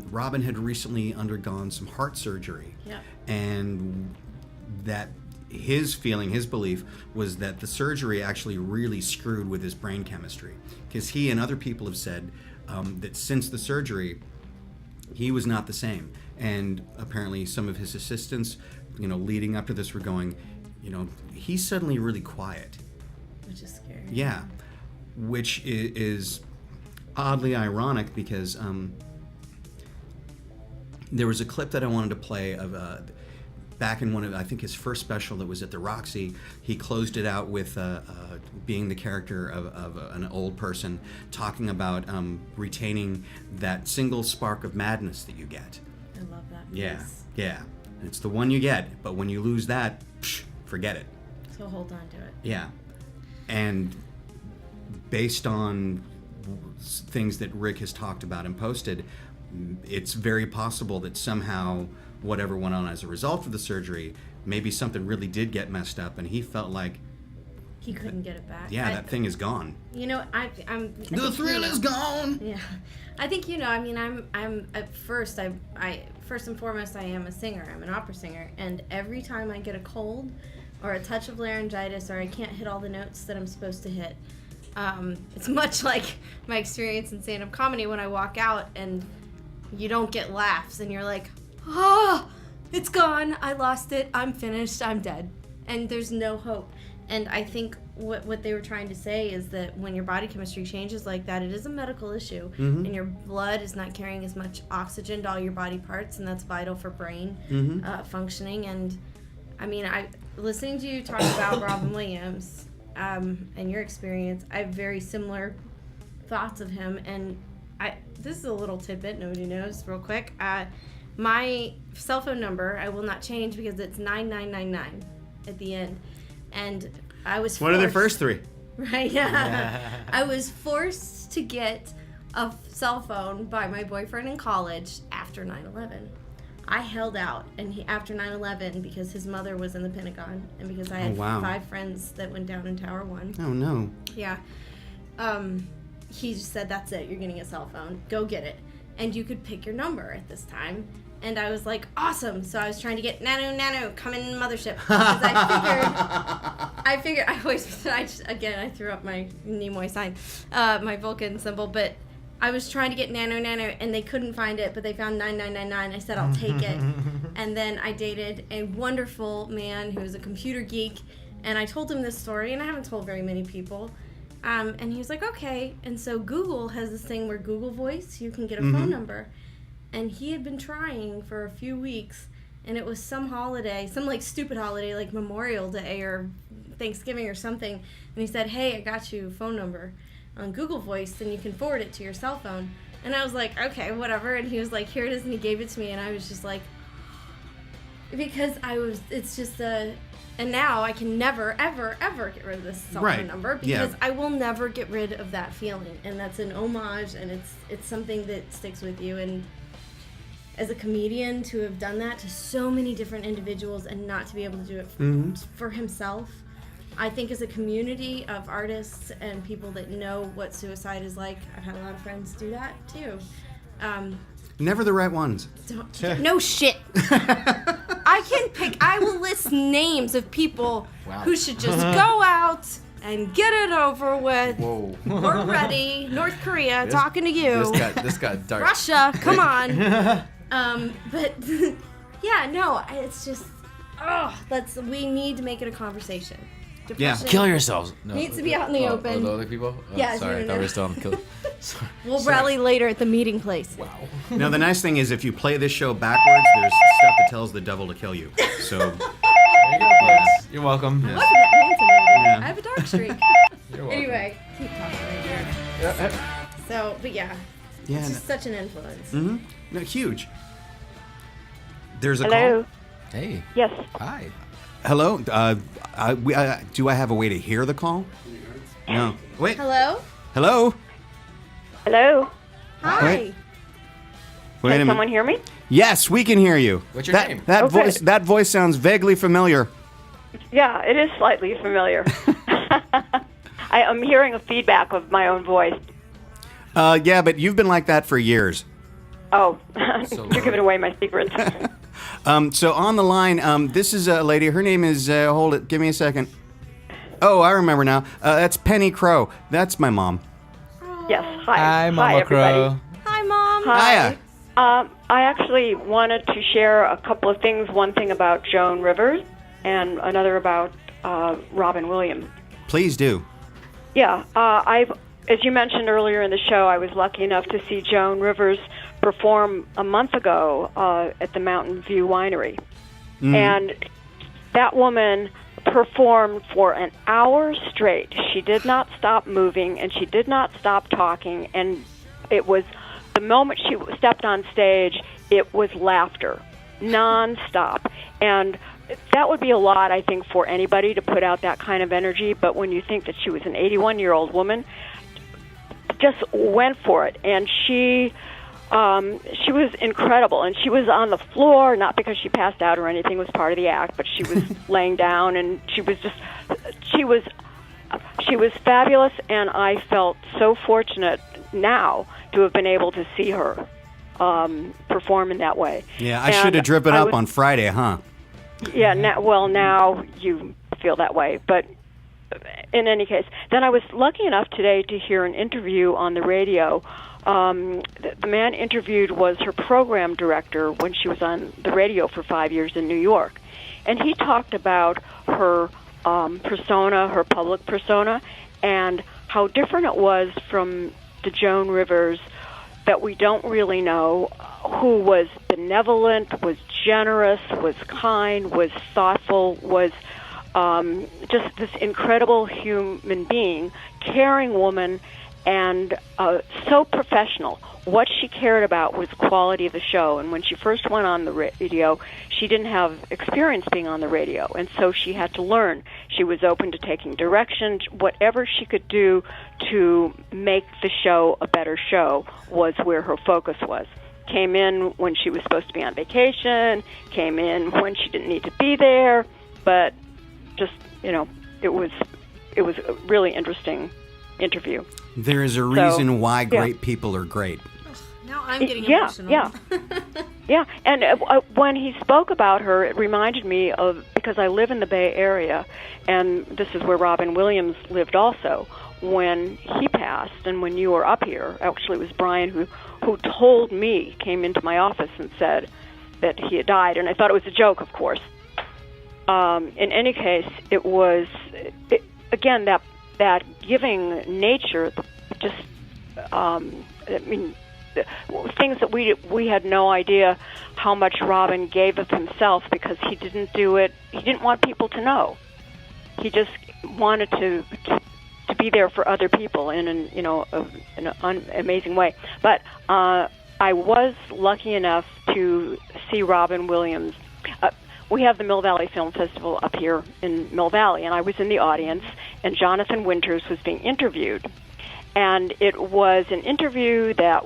B: Robin had recently undergone some heart surgery,
E: Yeah.
B: and that his belief was that the surgery actually really screwed with his brain chemistry, because he and other people have said that since the surgery, he was not the same. And apparently some of his assistants, leading up to this were going, he's suddenly really quiet.
E: which is scary.
B: Yeah. Which is oddly ironic because there was a clip that I wanted to play of back in one of, I think, his first special that was at the Roxy. He closed it out with being the character of an old person talking about retaining that single spark of madness that you get.
E: I love that.
B: Yeah,
E: piece.
B: yeah. It's the one you get, but when you lose that, forget it.
E: So hold on to it.
B: Yeah. And based on things that Rick has talked about and posted, it's very possible that somehow whatever went on as a result of the surgery, maybe something really did get messed up, and he felt like,
E: He couldn't get it back.
B: yeah, that thing is gone.
E: I'm
B: The thrill is gone.
E: Yeah, I think I'm at first. I first and foremost, I am a singer. I'm an opera singer, and every time I get a cold or a touch of laryngitis, or I can't hit all the notes that I'm supposed to hit, it's much like my experience in stand-up comedy when I walk out and you don't get laughs, and you're like, it's gone. I lost it. I'm finished. I'm dead, and there's no hope. And I think what they were trying to say is that when your body chemistry changes like that, it is a medical issue, and your blood is not carrying as much oxygen to all your body parts, and that's vital for brain functioning. And I mean, listening to you talk about Robin Williams and your experience, I have very similar thoughts of him. And this is a little tidbit nobody knows, real quick. My cell phone number I will not change because it's 9999 at the end. And I was forced.
B: What are the first three?
E: Right, yeah. I was forced to get a cell phone by my boyfriend in college after 9/11. I held out after 9/11 because his mother was in the Pentagon and because I had 5 friends that went down in Tower 1.
B: Oh, no.
E: Yeah. He just said, that's it, you're getting a cell phone. Go get it. And you could pick your number at this time. And I was like, awesome. So I was trying to get nano, come in mothership. Because I threw up my Nimoy sign, my Vulcan symbol, but I was trying to get nano, and they couldn't find it, but they found 9999. I said, I'll take it. And then I dated a wonderful man who was a computer geek, and I told him this story, and I haven't told very many people. And he was like, okay. And so Google has this thing where Google Voice, you can get a phone number. And he had been trying for a few weeks, and it was some holiday, some like stupid holiday, like Memorial Day or Thanksgiving or something. And he said, hey, I got you a phone number on Google Voice, and you can forward it to your cell phone. And I was like, okay, whatever. And he was like, here it is, and he gave it to me, and I was just like, because it's just and now I can never, ever, ever get rid of this cell phone number because I will never get rid of that feeling. And that's an homage, and it's something that sticks with you. And as a comedian, to have done that to so many different individuals and not to be able to do it for himself, I think as a community of artists and people that know what suicide is like, I've had a lot of friends do that too.
B: Never the right ones.
E: No shit. I will list names of people who should just go out and get it over with.
C: Whoa.
E: We're ready. North Korea, talking to you.
C: This got dark.
E: Russia, come on. But yeah, no, it's just, we need to make it a conversation. Depression
C: Kill yourselves. No.
E: needs to be out in the open.
C: The other people? Oh,
E: Yeah,
C: sorry, I
E: no.
C: thought we were still on kill. Sorry.
E: We'll rally later at the meeting place.
C: Wow.
B: Now, the nice thing is if you play this show backwards, there's stuff that tells the devil to kill you. So,
C: There you go, folks. You're welcome.
E: Wasn't that Manson movie?
B: Yeah.
E: I have a dark streak.
C: You're welcome.
E: Anyway, keep talking right here. So, but yeah,
B: yeah.
E: it's just such an influence.
B: No, huge. There's a
F: Hello.
B: call.
C: Hey.
F: Yes.
C: Hi.
B: Hello. Do I have a way to hear the call? No. Wait.
E: Hello?
B: Hello.
F: Hello.
E: Hi.
B: Wait. Wait a
F: Can
B: minute.
F: someone hear me?
B: Yes, we can hear you.
C: What's your name?
B: That
F: Okay.
B: That voice sounds vaguely familiar.
F: Yeah, it is slightly familiar. I am hearing a feedback of my own voice.
B: Yeah, but you've been like that for years.
F: Oh,
C: So,
F: you're giving away my secrets.
B: So on the line, this is a lady. Her name is. Hold it. Give me a second. Oh, I remember now. That's Penny Crow. That's my mom.
F: Yes. Hi.
C: Hi, Mama
F: everybody.
C: Crow.
E: Hi, Mom.
F: Hi.
B: Hiya.
F: I actually wanted to share a couple of things. One thing about Joan Rivers and another about Robin Williams.
B: Please do.
F: Yeah, as you mentioned earlier in the show, I was lucky enough to see Joan Rivers perform a month ago at the Mountain View Winery. And that woman performed for an hour straight. She did not stop moving, and she did not stop talking, and it was the moment she stepped on stage, it was laughter, nonstop. And that would be a lot, I think, for anybody to put out that kind of energy, but when you think that she was an 81-year-old woman, just went for it. And she was incredible, and she was on the floor, not because she passed out or anything, it was part of the act, but she was laying down, and she was fabulous, and I felt so fortunate now to have been able to see her perform in that way.
B: Yeah, I should have driven up on Friday, huh?
F: Yeah, now you feel that way, but in any case, then I was lucky enough today to hear an interview on the radio. The man interviewed was her program director when she was on the radio for 5 years in New York, and he talked about her persona, her public persona, and how different it was from the Joan Rivers that we don't really know, who was benevolent, was generous, was kind, was thoughtful, was just this incredible human being, caring woman, and so professional. What she cared about was quality of the show, and when she first went on the radio, she didn't have experience being on the radio, and so she had to learn. She was open to taking direction. Whatever she could do to make the show a better show was where her focus was. Came in when she was supposed to be on vacation, came in when she didn't need to be there, but just, it was a really interesting interview.
B: There is a reason why great people are great.
E: Now I'm getting emotional.
F: Yeah. And when he spoke about her, it reminded me of, because I live in the Bay Area, and this is where Robin Williams lived also, when he passed, and when you were up here, actually it was Brian who told me, came into my office and said that he had died, and I thought it was a joke, of course. In any case, it was, again, that giving nature, just, things that we had no idea how much Robin gave of himself, because he didn't do it. He didn't want people to know. He just wanted to be there for other people in an amazing way. But I was lucky enough to see Robin Williams. We have the Mill Valley Film Festival up here in Mill Valley, and I was in the audience, and Jonathan Winters was being interviewed. And it was an interview that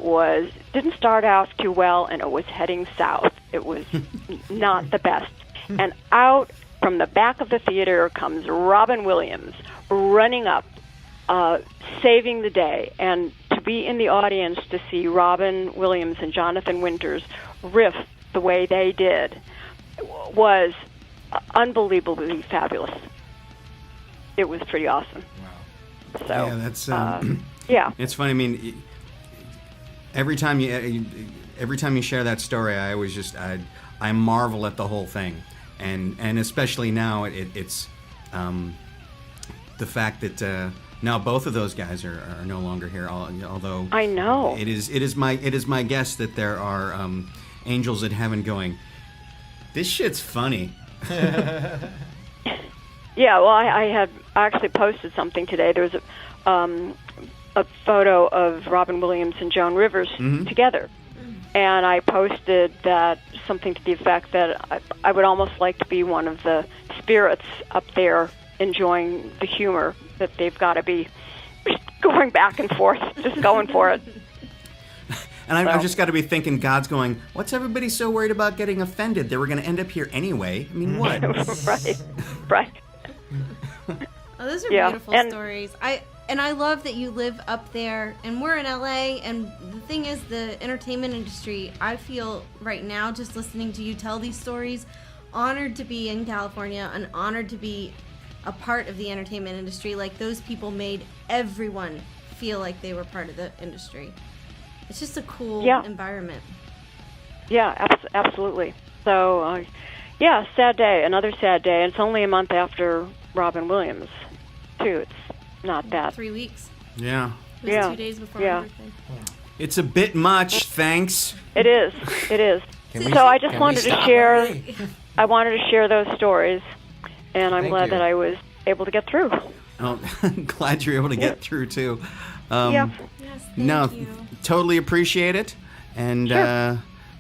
F: didn't start out too well, and it was heading south. It was not the best. And out from the back of the theater comes Robin Williams running up, saving the day. And to be in the audience to see Robin Williams and Jonathan Winters riff the way they did was unbelievably fabulous. It was pretty awesome.
C: Wow.
F: So,
B: Yeah, that's
F: yeah.
B: It's funny. I mean, every time you share that story, I always just I marvel at the whole thing, and especially now it's the fact that now both of those guys are no longer here. Although
F: I know
B: it is my guess that there are angels in heaven going, this shit's funny.
F: Yeah, well, I had actually posted something today. There was a photo of Robin Williams and Joan Rivers together, and I posted that something to the effect that I would almost like to be one of the spirits up there enjoying the humor that they've got to be going back and forth, just going for it.
B: And I've just got to be thinking, God's going, what's everybody so worried about getting offended? They were going to end up here anyway. I mean, what?
F: Right.
E: Oh, those are
F: Yeah,
E: beautiful
F: and-
E: stories. I love that you live up there, and we're in LA. And the thing is, the entertainment industry, I feel right now, just listening to you tell these stories, honored to be in California and honored to be a part of the entertainment industry. Like, those people made everyone feel like they were part of the industry. It's just a cool environment.
F: Yeah, absolutely. So, yeah, sad day, another sad day. And it's only a month after Robin Williams, too. It's not that.
E: 3 weeks.
B: Yeah.
E: It was 2 days before my birthday.
B: It's a bit much, thanks.
F: It is. It is. So I just wanted to share. I wanted to share those stories, and I'm glad that I was able to get through.
B: Oh, I'm glad you're able to get through, too.
F: Yeah.
E: Yes,
B: No,
E: thank you.
B: totally appreciate it. And I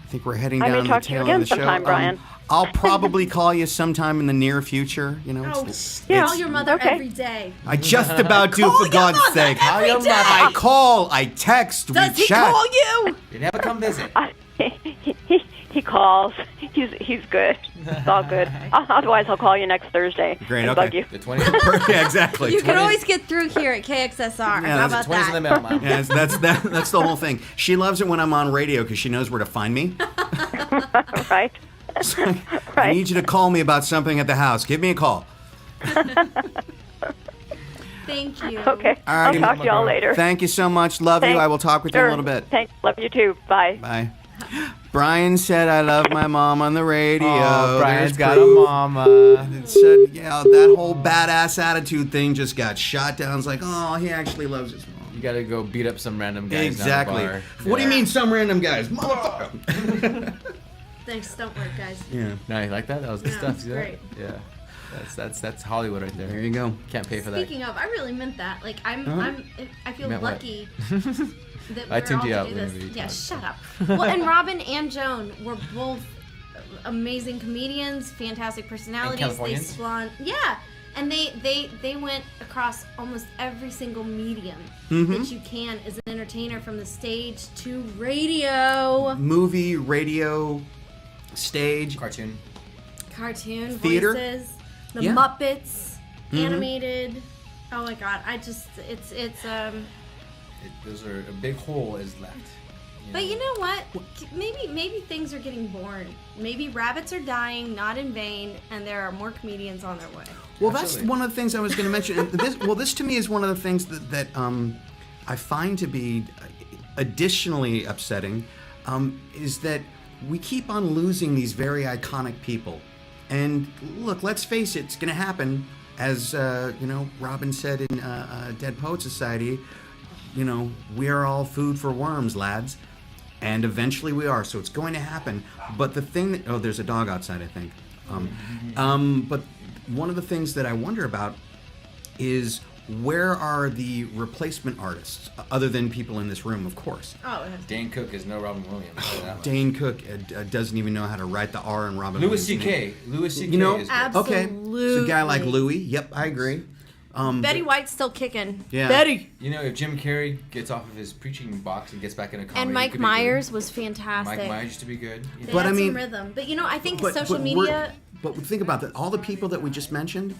B: think we're heading
F: I may
B: down the
F: talk to you
B: tail
F: again
B: of the show.
F: sometime, Brian.
B: I'll probably call you sometime in the near future. You know,
E: Call your mother every day.
B: I just about do, for God's sake.
E: every day.
B: I call, I text, we
E: Does he
B: chat.
E: call you?
C: You never come visit.
F: He calls. He's good. It's all good. Otherwise, I'll call you next Thursday
B: Great,
F: and
B: okay.
F: bug you.
C: The 20th.
B: Yeah, exactly.
E: You can always get through here at KXSR. How about
C: 20's in the
E: that?
C: mail, Mom.
B: Yeah, that's the whole thing. She loves it when I'm on radio because she knows where to find me.
F: Right.
B: I need you to call me about something at the house. Give me a call.
E: Thank you.
F: Okay.
B: All
F: I'll
B: righty.
F: talk to y'all later.
B: Thank you so much. Love you.
F: Thanks.
B: I will talk with you in a little bit.
F: Thanks. Love you too. Bye.
B: Bye. Brian said, I love my mom on the radio.
C: Oh, Brian's
B: There's
C: got a
B: proof.
C: mama.
B: It said, yeah, that whole badass attitude thing just got shot down. It's like, oh, he actually loves his mom.
C: You gotta go beat up some random guys
B: Exactly.
C: down the bar.
B: What do you mean, some random guys? Motherfucker.
E: Thanks. Don't work, guys.
B: Yeah.
C: No, you like that? That was good
E: Yeah,
C: stuff.
E: it's
C: See that?
E: great.
C: Yeah. That's Hollywood right there.
B: There you go.
C: Can't pay for that.
E: Speaking of, I really meant that. Like, I feel
C: Meant what?
E: lucky that
C: I
E: we're
C: tuned
E: all
C: you
E: to
C: out
E: do
C: whenever
E: this.
C: you
E: Yeah,
C: talk.
E: shut up. Well, and Robin and Joan were both amazing comedians, fantastic personalities. They
C: Californians?
E: spawned, yeah, and they went across almost every single medium
B: Mm-hmm.
E: that you can as an entertainer, from the stage to radio,
B: Movie, radio, stage.
C: Cartoon.
E: cartoon,
B: Theater?
E: voices, the
B: Yeah.
E: Muppets, animated. Oh my God,
C: Those are a big hole is left.
E: But you know what? Maybe things are getting born. Maybe rabbits are dying, not in vain, and there are more comedians on their way.
B: Well,
C: Absolutely.
B: that's one of the things I was going to mention. And this to me is one of the things that I find to be additionally upsetting, is that we keep on losing these very iconic people. And look, let's face it, it's going to happen. As Robin said in Dead Poet Society, we are all food for worms, lads. And eventually we are, so it's going to happen. But the thing that... Oh, there's a dog outside, I think. But one of the things that I wonder about is, where are the replacement artists, other than people in this room, of course?
E: Oh,
C: Dane Cook is no Robin Williams. I'll tell you that much.
B: Dane Cook doesn't even know how to write the R in Robin
C: Louis
B: Williams' name.
C: C.K. Louis C.K. is good.
B: Okay, so a guy like Louis. Yep, I agree.
E: Betty White's still kicking.
B: Yeah.
E: Betty.
C: You know, if Jim Carrey gets off of his preaching box and gets back into comedy,
E: And
C: he
E: Mike
C: could be
E: Myers
C: good.
E: was fantastic.
C: Mike Myers used to be good.
E: They
B: But
E: had
B: I mean-
E: some rhythm. But I think
B: but
E: social
B: we're-
E: media
B: But think about that. All the people that we just mentioned,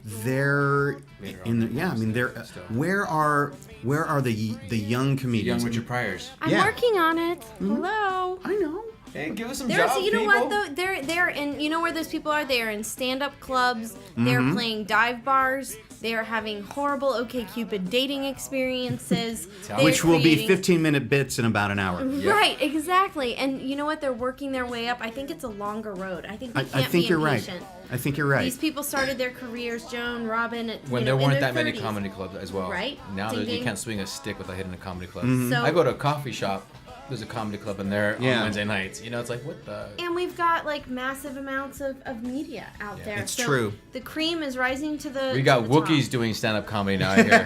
B: they're in the, yeah. I mean, they're where are the young comedians?
C: Young Richard Pryors.
E: I'm
B: Yeah.
E: working on it. Hello.
B: I know.
C: Hey, give us some
E: There's,
C: jobs,
E: you know
C: people.
E: what though? They're in. You know where those people are? They are in stand-up clubs. They're playing dive bars. They are having horrible OkCupid dating experiences. They're
B: Which will be
E: creating-
B: 15-minute bits in about an hour.
E: Right, exactly. And you know what? They're working their way up. I think it's a longer road. I think they
B: I
E: can't
B: think
E: be
B: you're right.
E: impatient.
B: I think you're right.
E: These people started their careers, Joan, Robin, at,
C: When
E: you
C: there
E: know, in
C: weren't
E: their
C: that many
E: 30s.
C: comedy clubs as well.
E: Right.
C: Now
E: Ding,
C: that you
E: ding.
C: can't swing a stick without hitting a comedy club.
E: So-
C: I go to a coffee shop. There's a comedy club in there
B: Yeah.
C: on Wednesday nights. You know, it's like, what the?
E: And we've got like massive amounts of media out there.
B: It's
E: So
B: true.
E: The cream is rising to the.
C: We got
E: to the top.
C: Wookiees doing stand-up comedy now here.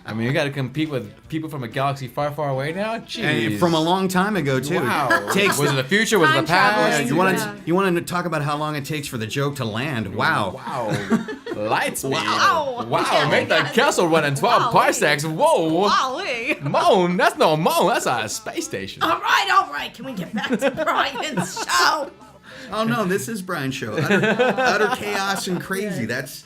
C: I mean, you got to compete with people from a galaxy far, far away now. Jeez.
B: And from a long time ago too.
C: Wow.
B: Takes
C: Was it the future? Was it the
E: Time
C: past?
E: traveling.
B: You
E: Yeah.
B: want to talk about how long it takes for the joke to land? Wow.
C: Wow. Light speed.
E: Wow.
C: Wow.
E: Yeah,
C: Make that
E: God.
C: castle run in 12
E: Wow.
C: parsecs. Whoa.
E: Golly.
C: Moan. That's no moan. That's a space station.
E: All right. Can we get back to Brian's show?
B: Oh no, this is Brian's show. Utter chaos and crazy. That's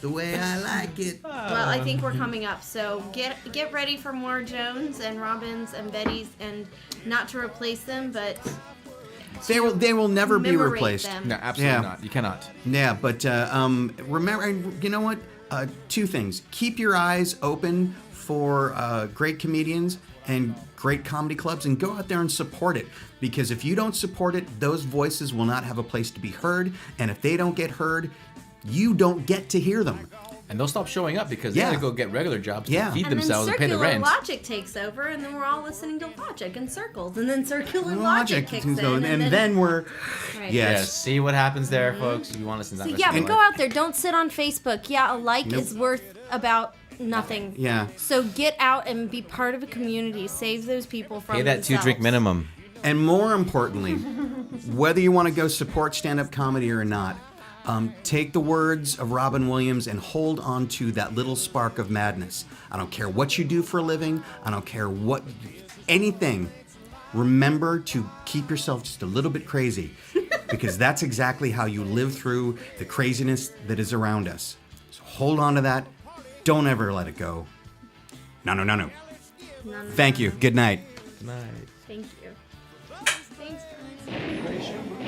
B: the way I like it.
E: Well, I think we're coming up, so get ready for more Jones and Robins and Bettys, and not to replace them, but
B: They will never be
E: commemorate
B: replaced.
E: them.
C: No, absolutely
B: Yeah.
C: not. You cannot.
B: Yeah, but remember, you know what? Two things. Keep your eyes open for great comedians and great comedy clubs, and go out there and support it. Because if you don't support it, those voices will not have a place to be heard. And if they don't get heard, you don't get to hear them.
C: And they'll stop showing up because
B: Yeah.
C: they gotta go get regular jobs
B: Yeah.
C: to feed
E: And
C: themselves
E: then
C: and pay the
E: circular
C: rent.
E: logic takes over, and then we're all listening to logic and circles, and then circular logic kicks in,
B: and then we're
E: Right.
B: yes.
C: Yes. See what happens there, folks. You want to listen to
E: So
C: that
E: yeah,
C: message.
E: but go out there. Don't sit on Facebook. Yeah, a like
B: Nope.
E: is worth about nothing.
B: Yeah.
E: So get out and be part of a community. Save those people from
C: Pay that
E: themselves.
C: 2-drink minimum.
B: And more importantly, whether you want to go support stand-up comedy or not, take the words of Robin Williams and hold on to that little spark of madness. I don't care what you do for a living. I don't care anything. Remember to keep yourself just a little bit crazy, because that's exactly how you live through the craziness that is around us. So hold on to that. Don't ever let it go. No.
E: No.
B: Thank you. Good night.
C: Nice.
E: Thank you. Thanks, guys.